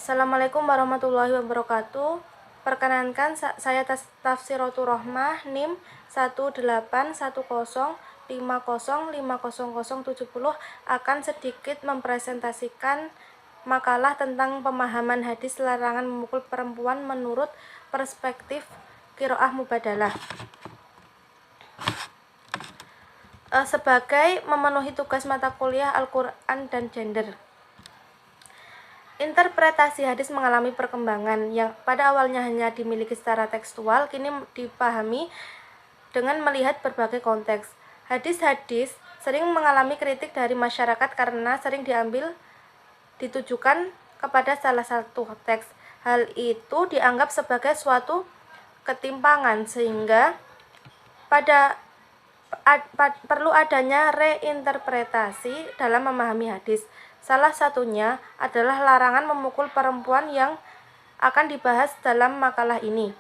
Assalamualaikum warahmatullahi wabarakatuh. Perkenankan saya Tafsiratul Rohmah NIM 18105050070 akan sedikit mempresentasikan makalah tentang pemahaman hadis larangan memukul perempuan menurut perspektif qiraah mubadalah. Sebagai memenuhi tugas mata kuliah Al-Quran dan Gender. Interpretasi hadis mengalami perkembangan yang pada awalnya hanya dimiliki secara tekstual, kini dipahami dengan melihat berbagai konteks. Hadis-hadis sering mengalami kritik dari masyarakat karena sering ditujukan kepada salah satu teks. Hal itu dianggap sebagai suatu ketimpangan sehingga perlu adanya reinterpretasi dalam memahami hadis. Salah satunya adalah larangan memukul perempuan yang akan dibahas dalam makalah ini.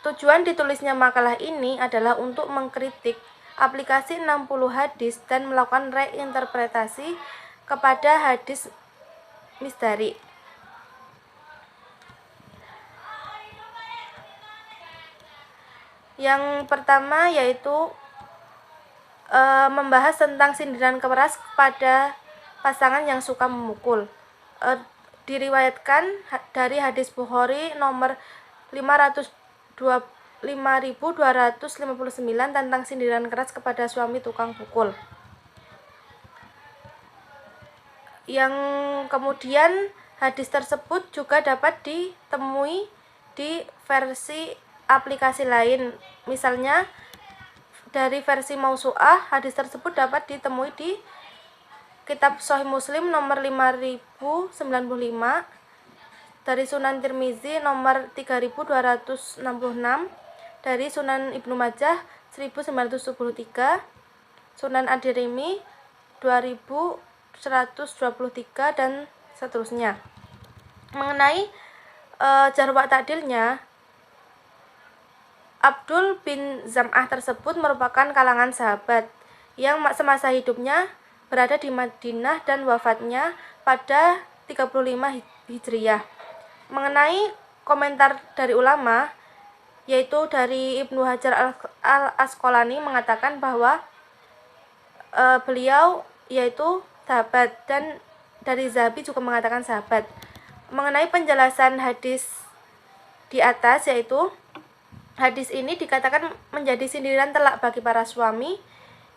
Tujuan ditulisnya makalah ini adalah untuk mengkritik aplikasi 60 hadis dan melakukan reinterpretasi kepada hadis misdari. Yang pertama yaitu membahas tentang sindiran keras kepada pasangan yang suka memukul. Diriwayatkan dari hadis Bukhari nomor 5259 tentang sindiran keras kepada suami tukang pukul. Yang kemudian hadis tersebut juga dapat ditemui di versi aplikasi lain. Misalnya dari versi Mausu'ah, hadis tersebut dapat ditemui di Kitab Sahih Muslim nomor 5095, dari Sunan Tirmizi nomor 3266, dari Sunan Ibnu Majah 1973, Sunan Ad-Darimi 2123 dan seterusnya. Mengenai jarh wa ta'dilnya, Abdul bin Zam'ah tersebut merupakan kalangan sahabat yang semasa hidupnya berada di Madinah dan wafatnya pada 35 Hijriyah. Mengenai komentar dari ulama, yaitu dari Ibnu Hajar al-Asqalani mengatakan bahwa beliau yaitu sahabat, dan dari Zahabi juga mengatakan sahabat. Mengenai penjelasan hadis di atas, yaitu hadis ini dikatakan menjadi sindiran telak bagi para suami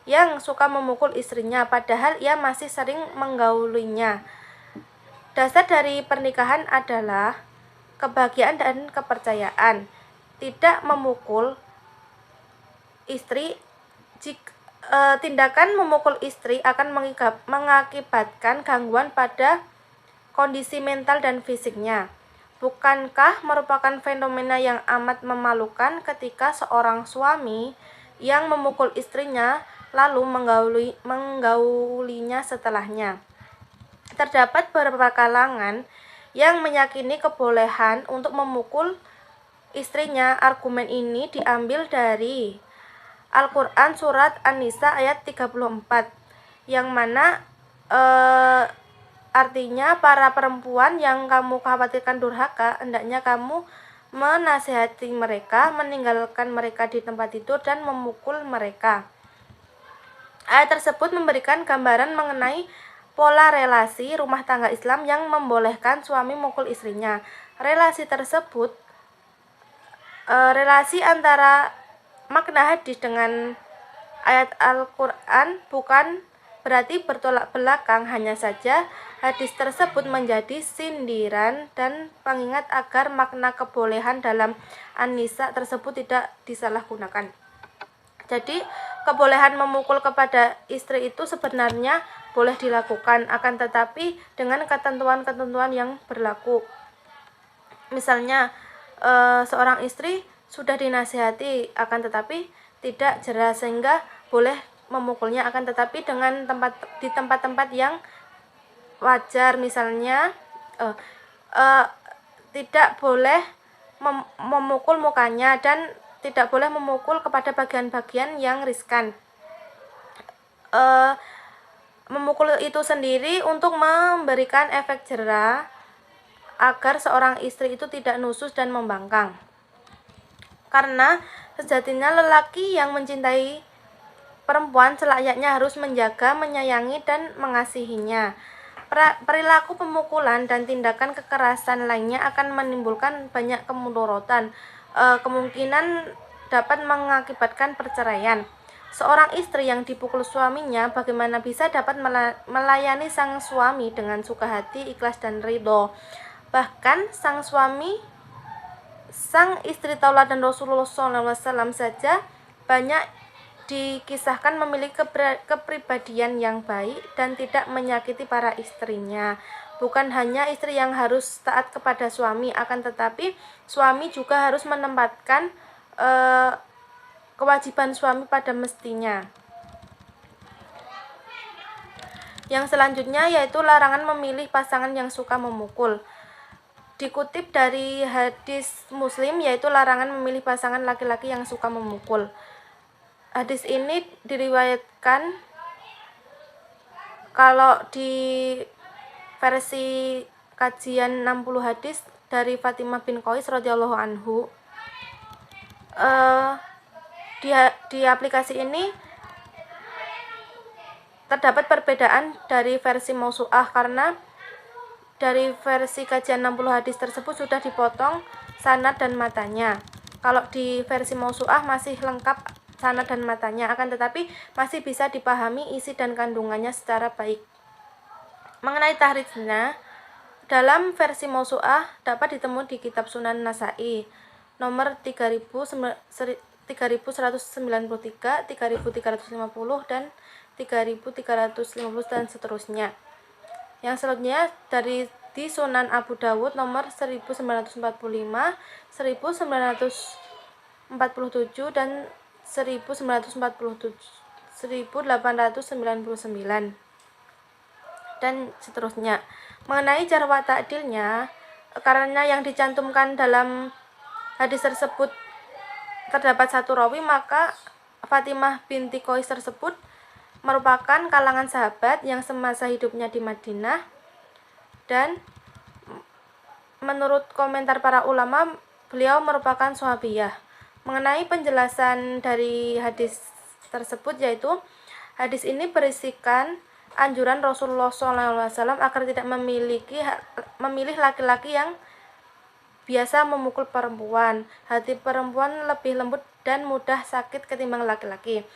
yang suka memukul istrinya, padahal ia masih sering menggaulinya. Dasar dari pernikahan adalah kebahagiaan dan kepercayaan. Tidak memukul istri, tindakan memukul istri akan mengakibatkan gangguan pada kondisi mental dan fisiknya. Bukankah merupakan fenomena yang amat memalukan ketika seorang suami yang memukul istrinya lalu menggaulinya setelahnya? Terdapat beberapa kalangan yang meyakini kebolehan untuk memukul istrinya. Argumen ini diambil dari Al-Quran surat An-Nisa ayat 34, yang mana artinya, para perempuan yang kamu khawatirkan durhaka, hendaknya kamu menasihati mereka, meninggalkan mereka di tempat tidur dan memukul mereka. Ayat tersebut memberikan gambaran mengenai pola relasi rumah tangga Islam yang membolehkan suami memukul istrinya. Relasi tersebut, relasi antara makna hadis dengan ayat Al-Quran bukan berarti bertolak belakang, hanya saja hadis tersebut menjadi sindiran dan pengingat agar makna kebolehan dalam An-Nisa tersebut tidak disalahgunakan. Jadi, kebolehan memukul kepada istri itu sebenarnya boleh dilakukan, akan tetapi dengan ketentuan-ketentuan yang berlaku. Misalnya, seorang istri sudah dinasihati, akan tetapi tidak jera, sehingga boleh memukulnya, akan tetapi dengan di tempat-tempat yang wajar. Misalnya tidak boleh memukul mukanya dan tidak boleh memukul kepada bagian-bagian yang riskan. memukul itu sendiri untuk memberikan efek jera agar seorang istri itu tidak nusus dan membangkang. Karena sejatinya lelaki yang mencintai perempuan selayaknya harus menjaga, menyayangi, dan mengasihinya. Perilaku pemukulan dan tindakan kekerasan lainnya akan menimbulkan banyak kemudorotan. Kemungkinan dapat mengakibatkan perceraian. Seorang istri yang dipukul suaminya bagaimana bisa dapat melayani sang suami dengan suka hati, ikhlas, dan ridho. Bahkan sang istri tauladan Rasulullah SAW saja banyak dikisahkan memiliki kepribadian yang baik dan tidak menyakiti para istrinya. Bukan hanya istri yang harus taat kepada suami, akan tetapi suami juga harus menempatkan kewajiban suami pada mestinya. Yang selanjutnya yaitu larangan memilih pasangan yang suka memukul. Dikutip dari hadis Muslim yaitu larangan memilih pasangan laki-laki yang suka memukul. Hadis ini diriwayatkan kalau di versi kajian 60 hadis dari Fatimah bin Qais radhiyallahu anhu. Di aplikasi ini terdapat perbedaan dari versi mausu'ah karena dari versi kajian 60 hadis tersebut sudah dipotong sanad dan matanya. Kalau di versi mausu'ah masih lengkap sanad dan matanya, akan tetapi masih bisa dipahami isi dan kandungannya secara baik. Mengenai tahrijnya, dalam versi mausu'ah dapat ditemui di kitab Sunan Nasa'i nomor 3193, 3350 dan 3350 dan seterusnya. Yang selanjutnya di Sunan Abu Dawud nomor 1945, 1947 dan 1899 dan seterusnya. Mengenai jarwa ta'dilnya, karena yang dicantumkan dalam hadis tersebut terdapat satu rawi, maka Fatimah binti Qais tersebut merupakan kalangan sahabat yang semasa hidupnya di Madinah, dan menurut komentar para ulama beliau merupakan sahabiyah. Mengenai penjelasan dari hadis tersebut yaitu hadis ini berisikan anjuran Rasulullah SAW agar tidak memilih laki-laki yang biasa memukul perempuan. Hati perempuan lebih lembut dan mudah sakit ketimbang laki-laki.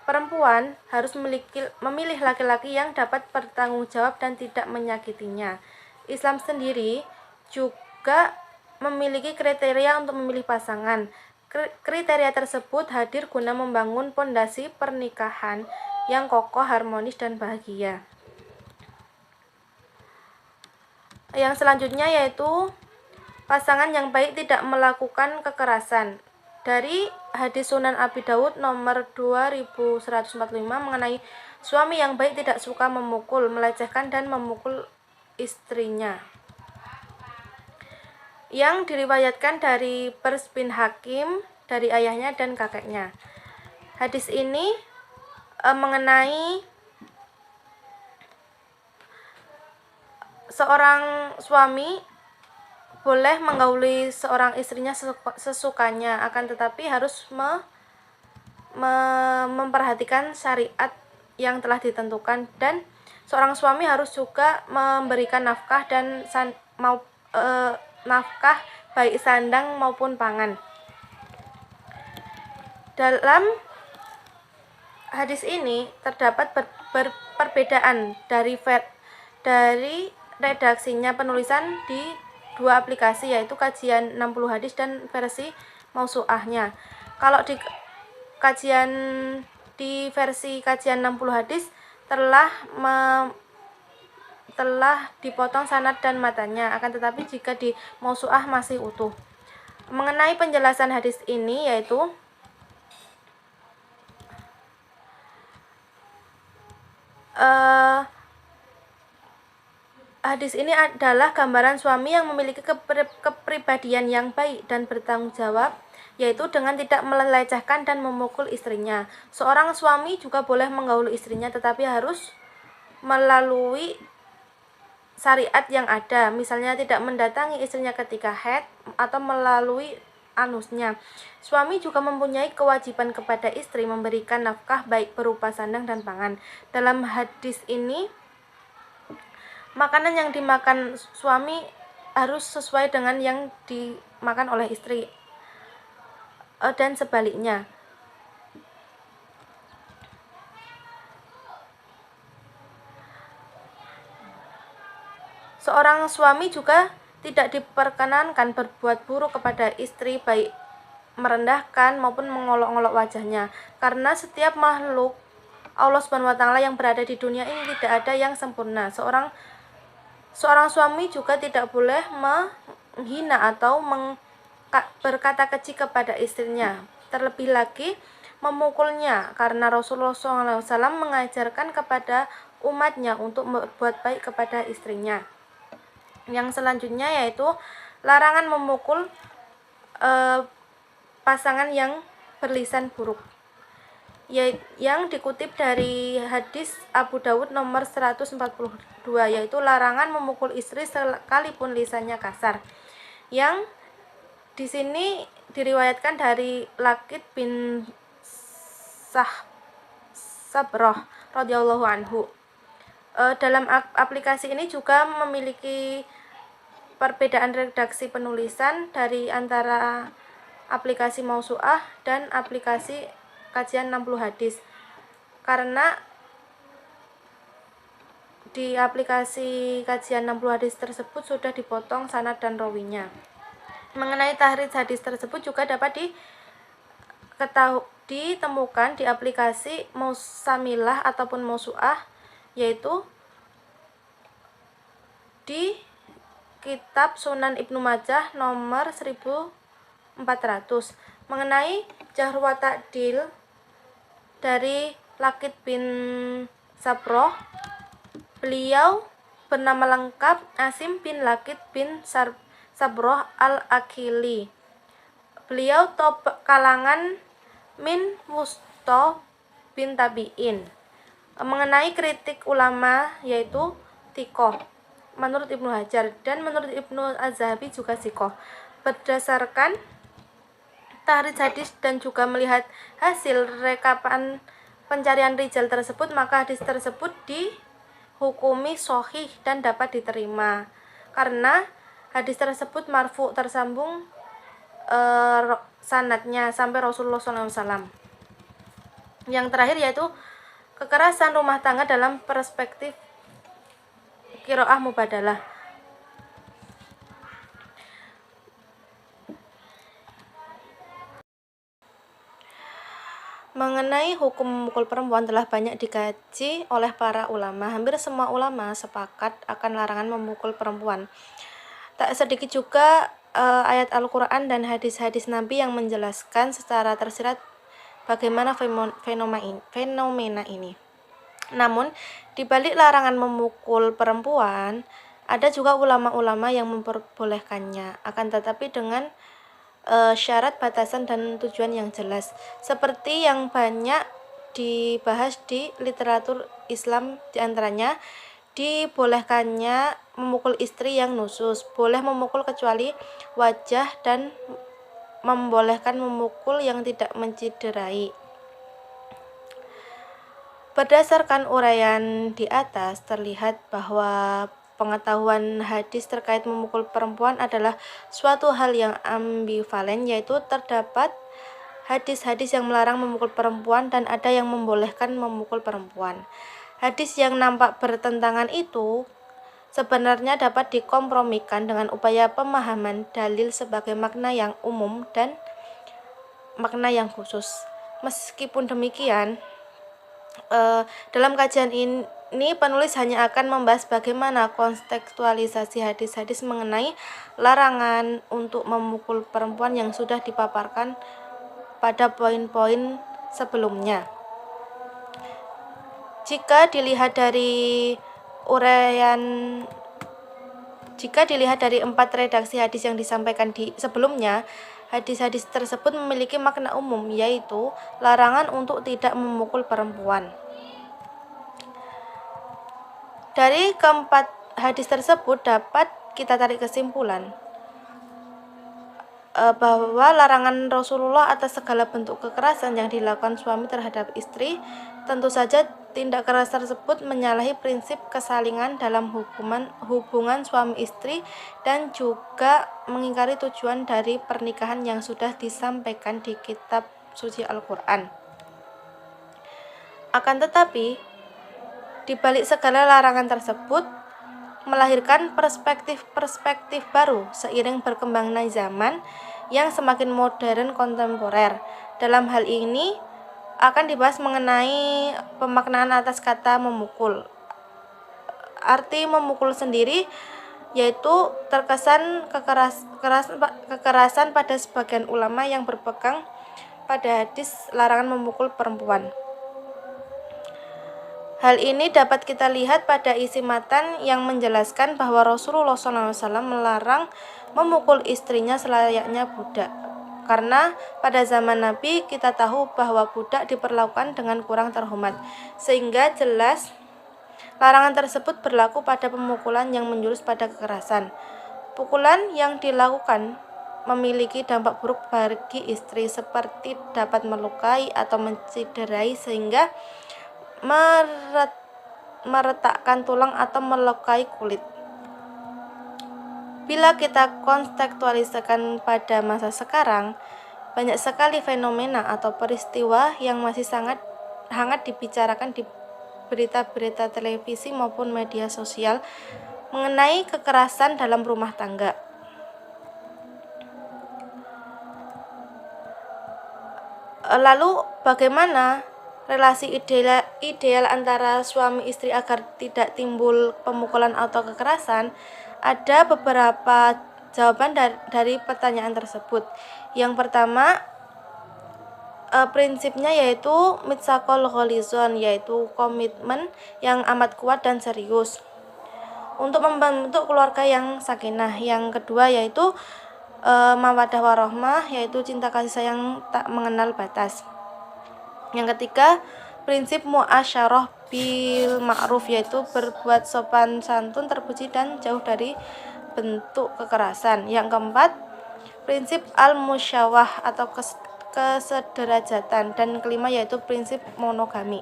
Perempuan harus memilih laki-laki yang dapat bertanggung jawab dan tidak menyakitinya. Islam sendiri juga memiliki kriteria untuk memilih pasangan. Kriteria tersebut hadir guna membangun pondasi pernikahan yang kokoh, harmonis, dan bahagia. Yang selanjutnya yaitu pasangan yang baik tidak melakukan kekerasan. Dari hadis Sunan Abi Dawud nomor 2145 mengenai suami yang baik tidak suka memukul, melecehkan, dan memukul istrinya, yang diriwayatkan dari Pers bin Hakim dari ayahnya dan kakeknya. Hadis ini mengenai seorang suami boleh menggauli seorang istrinya sesukanya, akan tetapi harus memperhatikan syariat yang telah ditentukan, dan seorang suami harus juga memberikan nafkah dan nafkah baik sandang maupun pangan. Dalam hadis ini terdapat perbedaan dari redaksinya penulisan di dua aplikasi yaitu kajian 60 hadis dan versi mausu'ahnya. Kalau di versi kajian 60 hadis telah dipotong sanad dan matanya, akan tetapi jika di mausu'ah masih utuh. Mengenai penjelasan hadis ini yaitu hadis ini adalah gambaran suami yang memiliki kepribadian yang baik dan bertanggung jawab, yaitu dengan tidak melecehkan dan memukul istrinya. Seorang suami juga boleh menggauli istrinya, tetapi harus melalui syariat yang ada, misalnya tidak mendatangi istrinya ketika haid atau melalui anusnya. Suami juga mempunyai kewajiban kepada istri memberikan nafkah baik berupa sandang dan pangan. Dalam hadis ini, makanan yang dimakan suami harus sesuai dengan yang dimakan oleh istri dan sebaliknya. Seorang suami juga tidak diperkenankan berbuat buruk kepada istri, baik merendahkan maupun mengolok-olok wajahnya, karena setiap makhluk Allah Subhanahu wa taala yang berada di dunia ini tidak ada yang sempurna. Seorang suami juga tidak boleh menghina atau berkata keji kepada istrinya, terlebih lagi memukulnya, karena Rasulullah SAW mengajarkan kepada umatnya untuk berbuat baik kepada istrinya. Yang selanjutnya yaitu larangan memukul pasangan yang berlisan buruk, yang dikutip dari hadis Abu Dawud nomor 142, yaitu larangan memukul istri sekalipun lisannya kasar, yang di sini diriwayatkan dari Lakid bin Sabroh radhiyallahu anhu. Dalam aplikasi ini juga memiliki perbedaan redaksi penulisan dari antara aplikasi Mausu'ah dan aplikasi kajian 60 hadis, karena di aplikasi kajian 60 hadis tersebut sudah dipotong sanad dan rawinya. Mengenai tahrij hadis tersebut juga dapat ditemukan di aplikasi Mausamilah ataupun Mausu'ah, yaitu di Kitab Sunan Ibnu Majah nomor 1400. Mengenai Jarh wa Ta'dil dari Lakid bin Sabroh, beliau bernama lengkap Asim bin Lakid bin Sabroh al-Akili. Beliau top kalangan min wusto bin tabi'in. Mengenai kritik ulama, yaitu tikoh menurut Ibnu Hajar, dan menurut Ibnu Az-Zahabi juga sikoh. Berdasarkan tahrij hadis dan juga melihat hasil rekapan pencarian rijal tersebut, maka hadis tersebut dihukumi sahih dan dapat diterima, karena hadis tersebut marfu, tersambung sanadnya sampai Rasulullah SAW. Yang terakhir yaitu kekerasan rumah tangga dalam perspektif qiraah mubadalah. Mengenai hukum memukul perempuan telah banyak dikaji oleh para ulama. Hampir semua ulama sepakat akan larangan memukul perempuan. Tak sedikit juga ayat Al-Quran dan hadis-hadis Nabi yang menjelaskan secara tersirat bagaimana fenomena ini. Namun, di balik larangan memukul perempuan, ada juga ulama-ulama yang memperbolehkannya, akan tetapi dengan syarat, batasan, dan tujuan yang jelas, seperti yang banyak dibahas di literatur Islam. Diantaranya, dibolehkannya memukul istri yang nusus, boleh memukul kecuali wajah, dan membolehkan memukul yang tidak menciderai. Berdasarkan uraian di atas, terlihat bahwa pengetahuan hadis terkait memukul perempuan adalah suatu hal yang ambivalen, yaitu terdapat hadis-hadis yang melarang memukul perempuan dan ada yang membolehkan memukul perempuan. Hadis yang nampak bertentangan itu sebenarnya dapat dikompromikan dengan upaya pemahaman dalil sebagai makna yang umum dan makna yang khusus. Meskipun demikian, dalam kajian ini penulis hanya akan membahas bagaimana kontekstualisasi hadis-hadis mengenai larangan untuk memukul perempuan yang sudah dipaparkan pada poin-poin sebelumnya. Jika dilihat dari 4 redaksi hadis yang disampaikan sebelumnya, hadis-hadis tersebut memiliki makna umum, yaitu larangan untuk tidak memukul perempuan. Dari keempat hadis tersebut dapat kita tarik kesimpulan bahwa larangan Rasulullah atas segala bentuk kekerasan yang dilakukan suami terhadap istri. Tentu saja tindak keras tersebut menyalahi prinsip kesalingan dalam hubungan suami istri dan juga mengingkari tujuan dari pernikahan yang sudah disampaikan di kitab suci Al-Quran. Akan tetapi, di balik segala larangan tersebut melahirkan perspektif-perspektif baru seiring berkembangnya zaman yang semakin modern kontemporer. Dalam hal ini akan dibahas mengenai pemaknaan atas kata memukul. Arti memukul sendiri yaitu terkesan kekerasan pada sebagian ulama yang berpegang pada hadis larangan memukul perempuan. Hal ini dapat kita lihat pada isi matan yang menjelaskan bahwa Rasulullah SAW melarang memukul istrinya selayaknya budak. Karena pada zaman Nabi kita tahu bahwa budak diperlakukan dengan kurang terhormat, sehingga jelas larangan tersebut berlaku pada pemukulan yang menjurus pada kekerasan. Pukulan yang dilakukan memiliki dampak buruk bagi istri seperti dapat melukai atau menciderai sehingga meretakkan tulang atau melukai kulit. Bila kita kontekstualisasikan pada masa sekarang, banyak sekali fenomena atau peristiwa yang masih sangat hangat dibicarakan di berita-berita televisi maupun media sosial mengenai kekerasan dalam rumah tangga. Lalu bagaimana relasi ideal antara suami istri agar tidak timbul pemukulan atau kekerasan? Ada beberapa jawaban dari pertanyaan tersebut. Yang pertama, prinsipnya yaitu mitsaqul gholizon, yaitu komitmen yang amat kuat dan serius untuk membentuk keluarga yang sakinah. Yang kedua yaitu mawaddah warahmah, yaitu cinta kasih sayang tak mengenal batas. Yang ketiga, prinsip muasyarah bil ma'ruf, yaitu berbuat sopan santun, terpuji dan jauh dari bentuk kekerasan. Yang keempat, prinsip al-musyawah atau kesederajatan. Dan kelima yaitu prinsip monogami.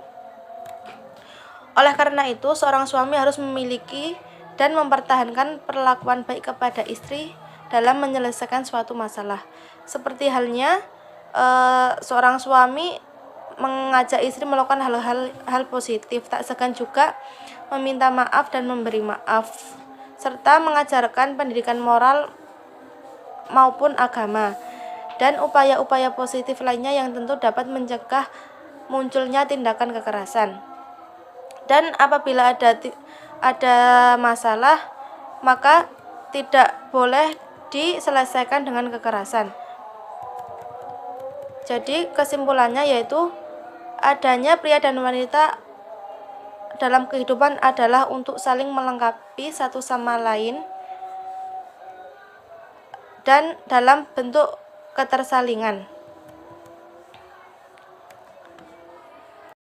Oleh karena itu, seorang suami harus memiliki dan mempertahankan perlakuan baik kepada istri dalam menyelesaikan suatu masalah. Seperti halnya seorang suami mengajak istri melakukan hal positif, tak segan juga meminta maaf dan memberi maaf, serta mengajarkan pendidikan moral maupun agama dan upaya-upaya positif lainnya yang tentu dapat mencegah munculnya tindakan kekerasan. Dan apabila ada masalah, maka tidak boleh diselesaikan dengan kekerasan. Jadi kesimpulannya yaitu adanya pria dan wanita dalam kehidupan adalah untuk saling melengkapi satu sama lain dan dalam bentuk ketersalingan.